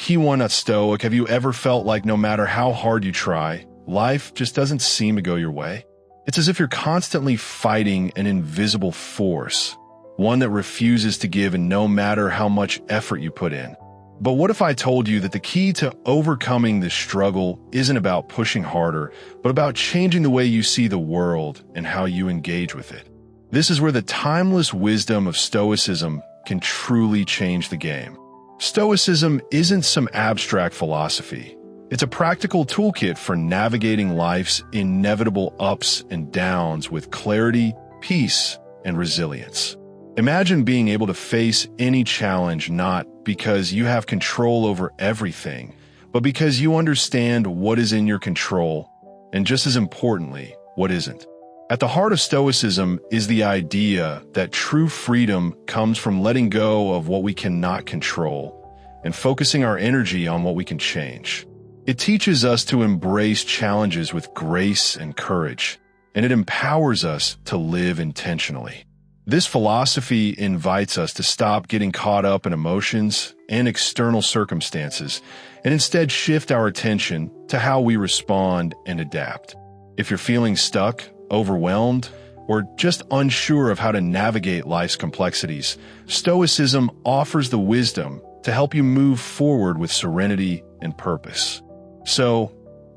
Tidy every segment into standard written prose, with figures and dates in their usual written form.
Key one, not stoic. Have you ever felt like no matter how hard you try, life just doesn't seem to go your way? It's as if you're constantly fighting an invisible force, one that refuses to give and no matter how much effort you put in. But what if I told you that the key to overcoming this struggle isn't about pushing harder, but about changing the way you see the world and how you engage with it? This is where the timeless wisdom of Stoicism can truly change the game. Stoicism isn't some abstract philosophy. It's a practical toolkit for navigating life's inevitable ups and downs with clarity, peace, and resilience. Imagine being able to face any challenge not because you have control over everything, but because you understand what is in your control, and just as importantly, what isn't. At the heart of Stoicism is the idea that true freedom comes from letting go of what we cannot control and focusing our energy on what we can change. It teaches us to embrace challenges with grace and courage, and it empowers us to live intentionally. This philosophy invites us to stop getting caught up in emotions and external circumstances and instead shift our attention to how we respond and adapt. If you're feeling stuck, overwhelmed, or just unsure of how to navigate life's complexities, Stoicism offers the wisdom to help you move forward with serenity and purpose. So,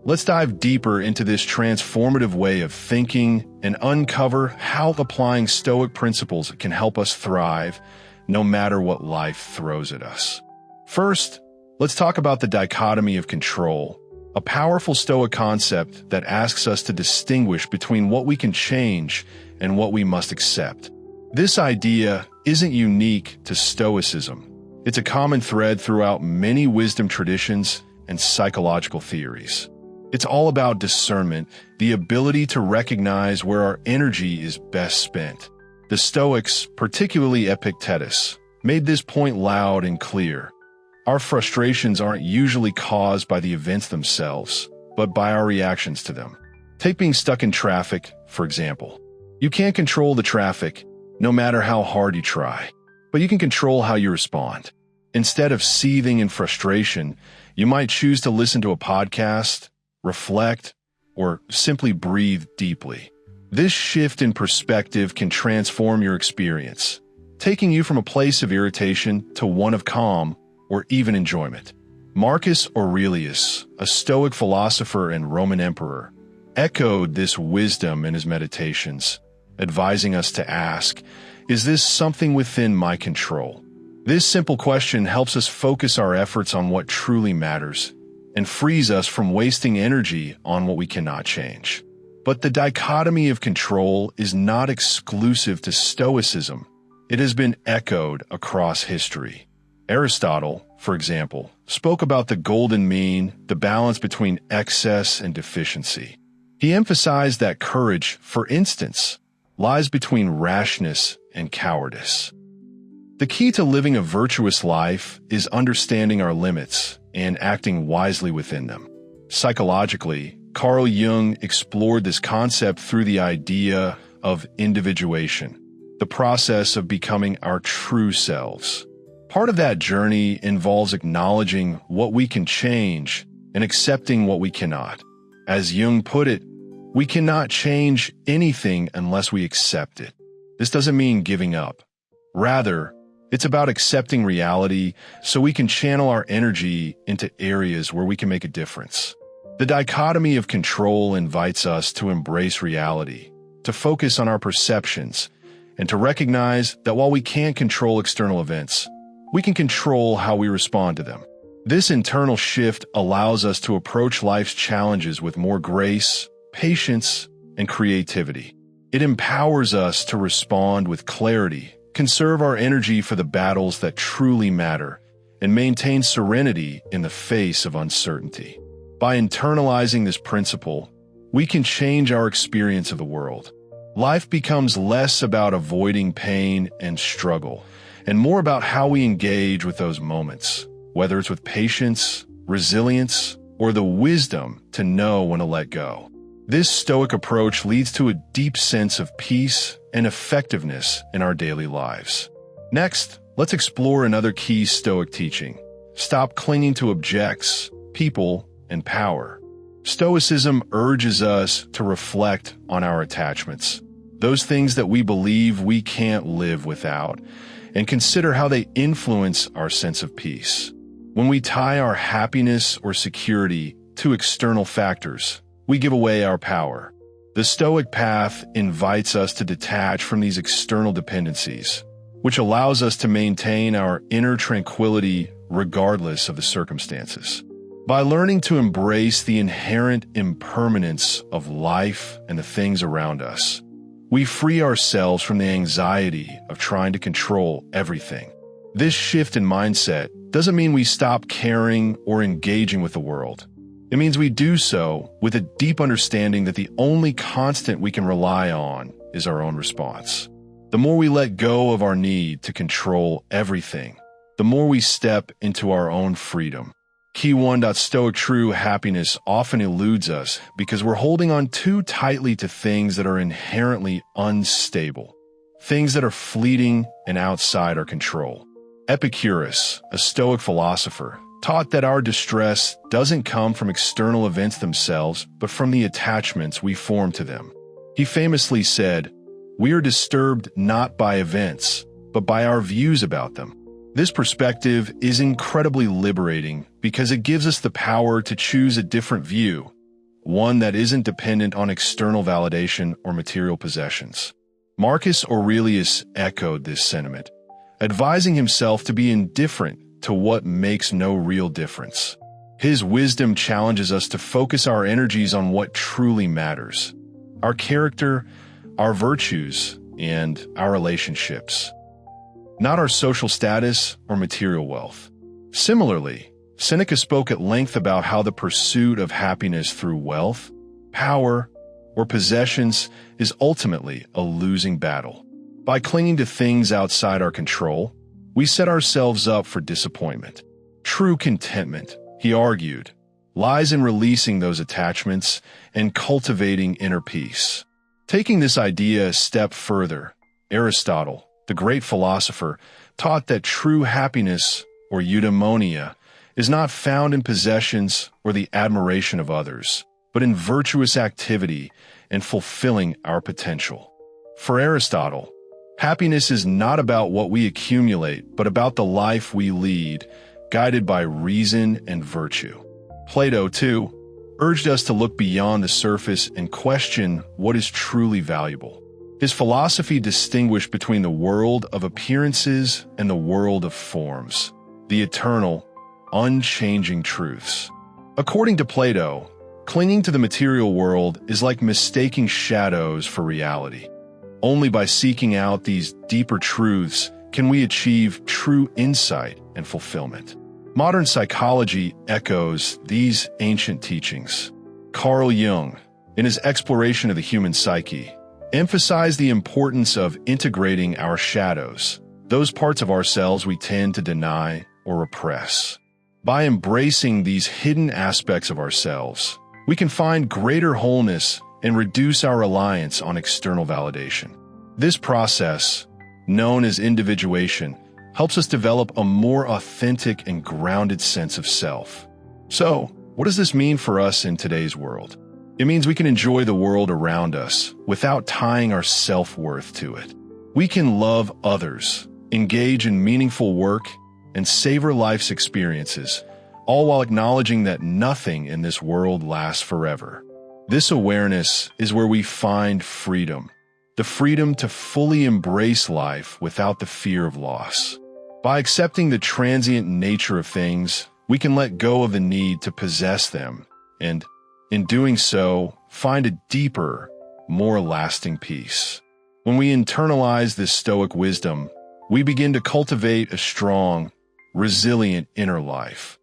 let's dive deeper into this transformative way of thinking and uncover how applying Stoic principles can help us thrive no matter what life throws at us. First, let's talk about the dichotomy of control, a powerful Stoic concept that asks us to distinguish between what we can change and what we must accept. This idea isn't unique to Stoicism. It's a common thread throughout many wisdom traditions and psychological theories. It's all about discernment, the ability to recognize where our energy is best spent. The Stoics, particularly Epictetus, made this point loud and clear. Our frustrations aren't usually caused by the events themselves, but by our reactions to them. Take being stuck in traffic, for example. You can't control the traffic, no matter how hard you try, but you can control how you respond. Instead of seething in frustration, you might choose to listen to a podcast, reflect, or simply breathe deeply. This shift in perspective can transform your experience, taking you from a place of irritation to one of calm or even enjoyment. Marcus Aurelius, a Stoic philosopher and Roman emperor, echoed this wisdom in his meditations, advising us to ask, is this something within my control? This simple question helps us focus our efforts on what truly matters and frees us from wasting energy on what we cannot change. But the dichotomy of control is not exclusive to Stoicism. It has been echoed across history. Aristotle, for example, spoke about the golden mean, the balance between excess and deficiency. He emphasized that courage, for instance, lies between rashness and cowardice. The key to living a virtuous life is understanding our limits and acting wisely within them. Psychologically, Carl Jung explored this concept through the idea of individuation, the process of becoming our true selves. Part of that journey involves acknowledging what we can change and accepting what we cannot. As Jung put it, we cannot change anything unless we accept it. This doesn't mean giving up. Rather, it's about accepting reality so we can channel our energy into areas where we can make a difference. The dichotomy of control invites us to embrace reality, to focus on our perceptions, and to recognize that while we can't control external events, we can control how we respond to them. This internal shift allows us to approach life's challenges with more grace, patience, and creativity. It empowers us to respond with clarity, conserve our energy for the battles that truly matter, and maintain serenity in the face of uncertainty. By internalizing this principle, we can change our experience of the world. Life becomes less about avoiding pain and struggle, and more about how we engage with those moments, whether it's with patience, resilience, or the wisdom to know when to let go. This Stoic approach leads to a deep sense of peace and effectiveness in our daily lives. Next, let's explore another key Stoic teaching, Stop clinging to objects, people, and power. Stoicism urges us to reflect on our attachments, those things that we believe we can't live without, and consider how they influence our sense of peace. When we tie our happiness or security to external factors, we give away our power. The Stoic path invites us to detach from these external dependencies, which allows us to maintain our inner tranquility regardless of the circumstances. By learning to embrace the inherent impermanence of life and the things around us, we free ourselves from the anxiety of trying to control everything. This shift in mindset doesn't mean we stop caring or engaging with the world. It means we do so with a deep understanding that the only constant we can rely on is our own response. The more we let go of our need to control everything, the more we step into our own freedom. Key 1. Stoic true happiness often eludes us because we're holding on too tightly to things that are inherently unstable, things that are fleeting and outside our control. Epicurus, a Stoic philosopher, taught that our distress doesn't come from external events themselves, but from the attachments we form to them. He famously said, "We are disturbed not by events, but by our views about them." This perspective is incredibly liberating because it gives us the power to choose a different view, one that isn't dependent on external validation or material possessions. Marcus Aurelius echoed this sentiment, advising himself to be indifferent to what makes no real difference. His wisdom challenges us to focus our energies on what truly matters: our character, our virtues, and our relationships, not our social status or material wealth. Similarly, Seneca spoke at length about how the pursuit of happiness through wealth, power, or possessions is ultimately a losing battle. By clinging to things outside our control, we set ourselves up for disappointment. True contentment, he argued, lies in releasing those attachments and cultivating inner peace. Taking this idea a step further, Aristotle, the great philosopher, taught that true happiness, or eudaimonia, is not found in possessions or the admiration of others, but in virtuous activity and fulfilling our potential. For Aristotle, happiness is not about what we accumulate, but about the life we lead, guided by reason and virtue. Plato, too, urged us to look beyond the surface and question what is truly valuable. His philosophy distinguished between the world of appearances and the world of forms, the eternal, unchanging truths. According to Plato, clinging to the material world is like mistaking shadows for reality. Only by seeking out these deeper truths can we achieve true insight and fulfillment. Modern psychology echoes these ancient teachings. Carl Jung, in his exploration of the human psyche, emphasized the importance of integrating our shadows, those parts of ourselves we tend to deny or repress. By embracing these hidden aspects of ourselves, we can find greater wholeness and reduce our reliance on external validation. This process, known as individuation, helps us develop a more authentic and grounded sense of self. So, what does this mean for us in today's world? It means we can enjoy the world around us without tying our self-worth to it. We can love others, engage in meaningful work, and savor life's experiences, all while acknowledging that nothing in this world lasts forever. This awareness is where we find freedom, the freedom to fully embrace life without the fear of loss. By accepting the transient nature of things, we can let go of the need to possess them, and, in doing so, find a deeper, more lasting peace. When we internalize this Stoic wisdom, we begin to cultivate a strong, resilient inner life,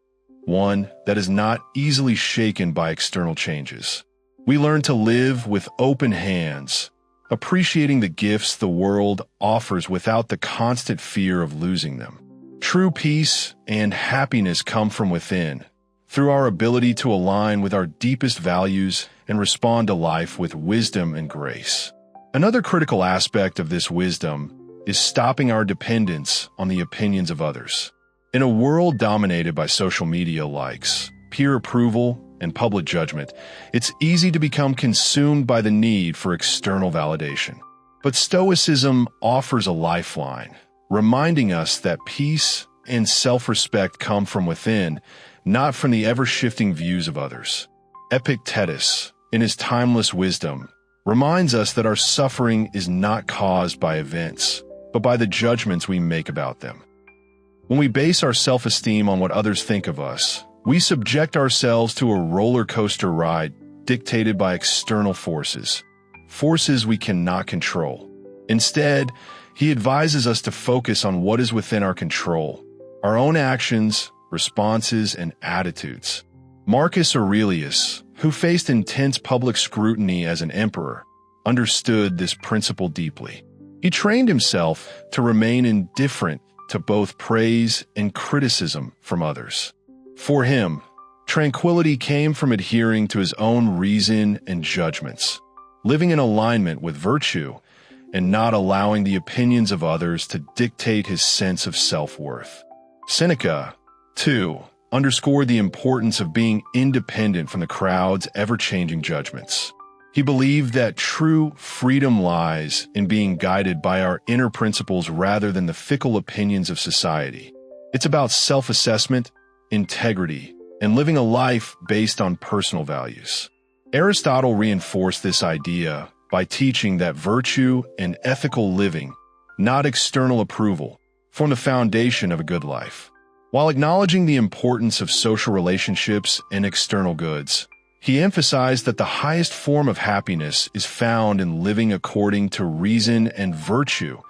one that is not easily shaken by external changes. We learn to live with open hands, appreciating the gifts the world offers without the constant fear of losing them. True peace and happiness come from within, through our ability to align with our deepest values and respond to life with wisdom and grace. Another critical aspect of this wisdom is stopping our dependence on the opinions of others. In a world dominated by social media likes, peer approval, and public judgment, it's easy to become consumed by the need for external validation. But Stoicism offers a lifeline, reminding us that peace and self-respect come from within, not from the ever-shifting views of others. Epictetus, in his timeless wisdom, reminds us that our suffering is not caused by events, but by the judgments we make about them. When we base our self-esteem on what others think of us, we subject ourselves to a roller coaster ride dictated by external forces we cannot control. Instead, he advises us to focus on what is within our control, our own actions, responses, and attitudes. Marcus Aurelius, who faced intense public scrutiny as an emperor, understood this principle deeply. He trained himself to remain indifferent to both praise and criticism from others. For him, tranquility came from adhering to his own reason and judgments, living in alignment with virtue, and not allowing the opinions of others to dictate his sense of self-worth. Seneca, too, underscored the importance of being independent from the crowd's ever-changing judgments. He believed that true freedom lies in being guided by our inner principles rather than the fickle opinions of society. It's about self-assessment, integrity, and living a life based on personal values. Aristotle reinforced this idea by teaching that virtue and ethical living, not external approval, form the foundation of a good life. While acknowledging the importance of social relationships and external goods, he emphasized that the highest form of happiness is found in living according to reason and virtue,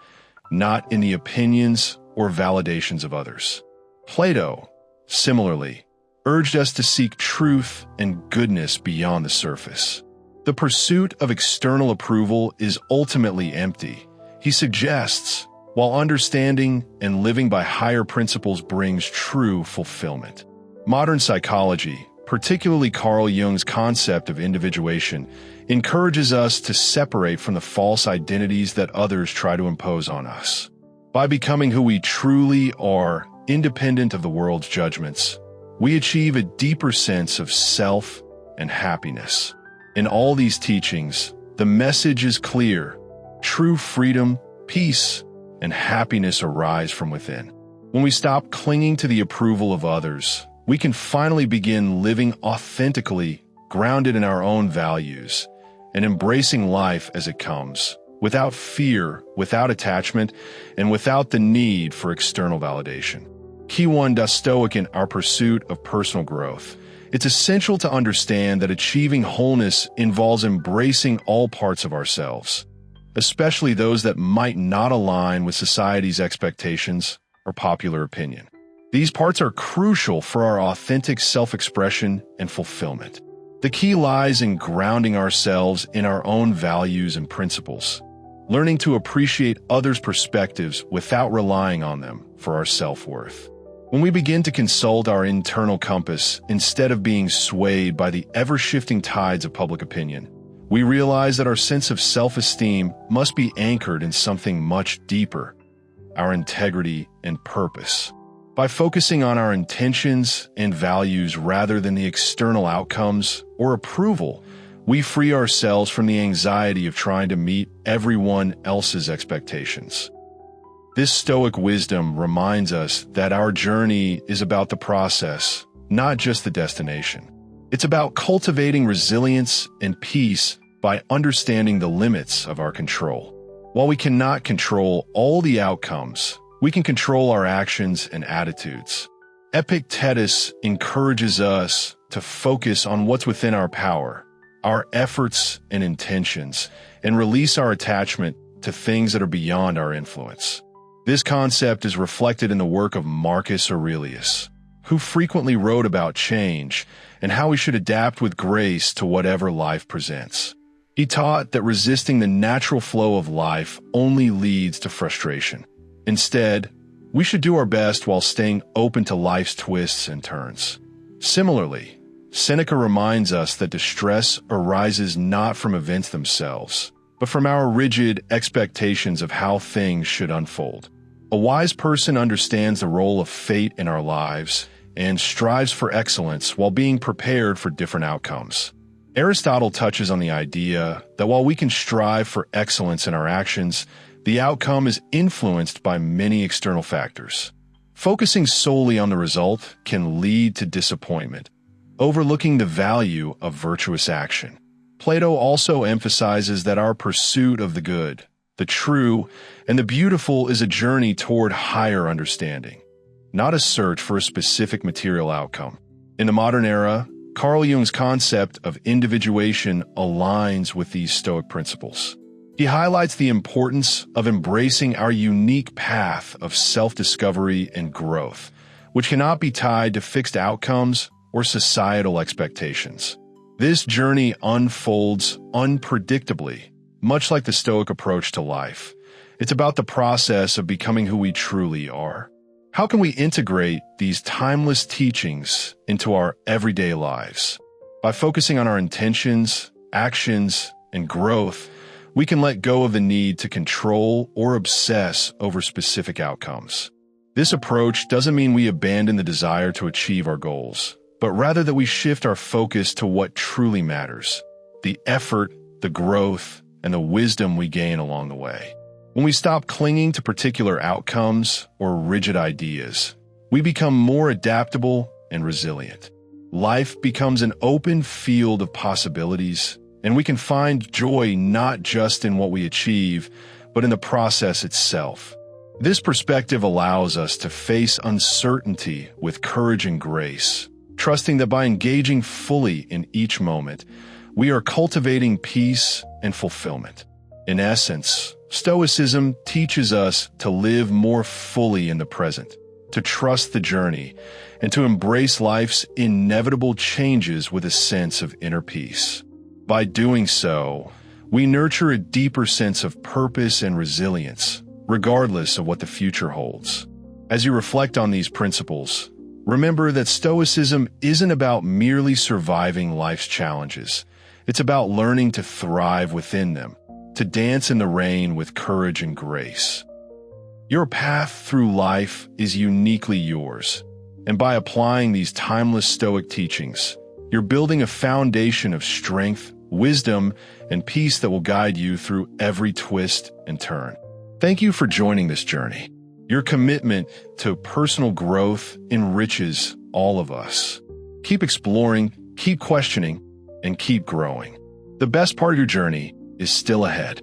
not in the opinions or validations of others. Plato, similarly, urged us to seek truth and goodness beyond the surface. The pursuit of external approval is ultimately empty, he suggests, while understanding and living by higher principles brings true fulfillment. Modern psychology, particularly Carl Jung's concept of individuation, encourages us to separate from the false identities that others try to impose on us. By becoming who we truly are, independent of the world's judgments, we achieve a deeper sense of self and happiness. In all these teachings, the message is clear: true freedom, peace, and happiness arise from within. When we stop clinging to the approval of others, we can finally begin living authentically, grounded in our own values, and embracing life as it comes, without fear, without attachment, and without the need for external validation. Key 1. Stoic in our pursuit of personal growth. It's essential to understand that achieving wholeness involves embracing all parts of ourselves, especially those that might not align with society's expectations or popular opinion. These parts are crucial for our authentic self-expression and fulfillment. The key lies in grounding ourselves in our own values and principles, learning to appreciate others' perspectives without relying on them for our self-worth. When we begin to consult our internal compass instead of being swayed by the ever-shifting tides of public opinion, we realize that our sense of self-esteem must be anchored in something much deeper: our integrity and purpose. By focusing on our intentions and values rather than the external outcomes or approval, we free ourselves from the anxiety of trying to meet everyone else's expectations. This Stoic wisdom reminds us that our journey is about the process, not just the destination. It's about cultivating resilience and peace by understanding the limits of our control. While we cannot control all the outcomes, we can control our actions and attitudes. Epictetus encourages us to focus on what's within our power, our efforts and intentions, and release our attachment to things that are beyond our influence. This concept is reflected in the work of Marcus Aurelius, who frequently wrote about change and how we should adapt with grace to whatever life presents. He taught that resisting the natural flow of life only leads to frustration. Instead, we should do our best while staying open to life's twists and turns. Similarly, Seneca reminds us that distress arises not from events themselves, but from our rigid expectations of how things should unfold. A wise person understands the role of fate in our lives and strives for excellence while being prepared for different outcomes. Aristotle touches on the idea that while we can strive for excellence in our actions, the outcome is influenced by many external factors. Focusing solely on the result can lead to disappointment, overlooking the value of virtuous action. Plato also emphasizes that our pursuit of the good, the true, and the beautiful is a journey toward higher understanding, not a search for a specific material outcome. In the modern era, Carl Jung's concept of individuation aligns with these Stoic principles. He highlights the importance of embracing our unique path of self-discovery and growth, which cannot be tied to fixed outcomes or societal expectations. This journey unfolds unpredictably, much like the Stoic approach to life. It's about the process of becoming who we truly are. How can we integrate these timeless teachings into our everyday lives? By focusing on our intentions, actions, and growth, we can let go of the need to control or obsess over specific outcomes. This approach doesn't mean we abandon the desire to achieve our goals, but rather that we shift our focus to what truly matters: the effort, the growth, and the wisdom we gain along the way. When we stop clinging to particular outcomes or rigid ideas, we become more adaptable and resilient. Life becomes an open field of possibilities, and we can find joy not just in what we achieve, but in the process itself. This perspective allows us to face uncertainty with courage and grace, trusting that by engaging fully in each moment, we are cultivating peace and fulfillment. In essence, Stoicism teaches us to live more fully in the present, to trust the journey, and to embrace life's inevitable changes with a sense of inner peace. By doing so, we nurture a deeper sense of purpose and resilience, regardless of what the future holds. As you reflect on these principles, remember that Stoicism isn't about merely surviving life's challenges. It's about learning to thrive within them, to dance in the rain with courage and grace. Your path through life is uniquely yours, and by applying these timeless Stoic teachings, you're building a foundation of strength, wisdom, and peace that will guide you through every twist and turn. Thank you for joining this journey. Your commitment to personal growth enriches all of us. Keep exploring, keep questioning, and keep growing. The best part of your journey is still ahead.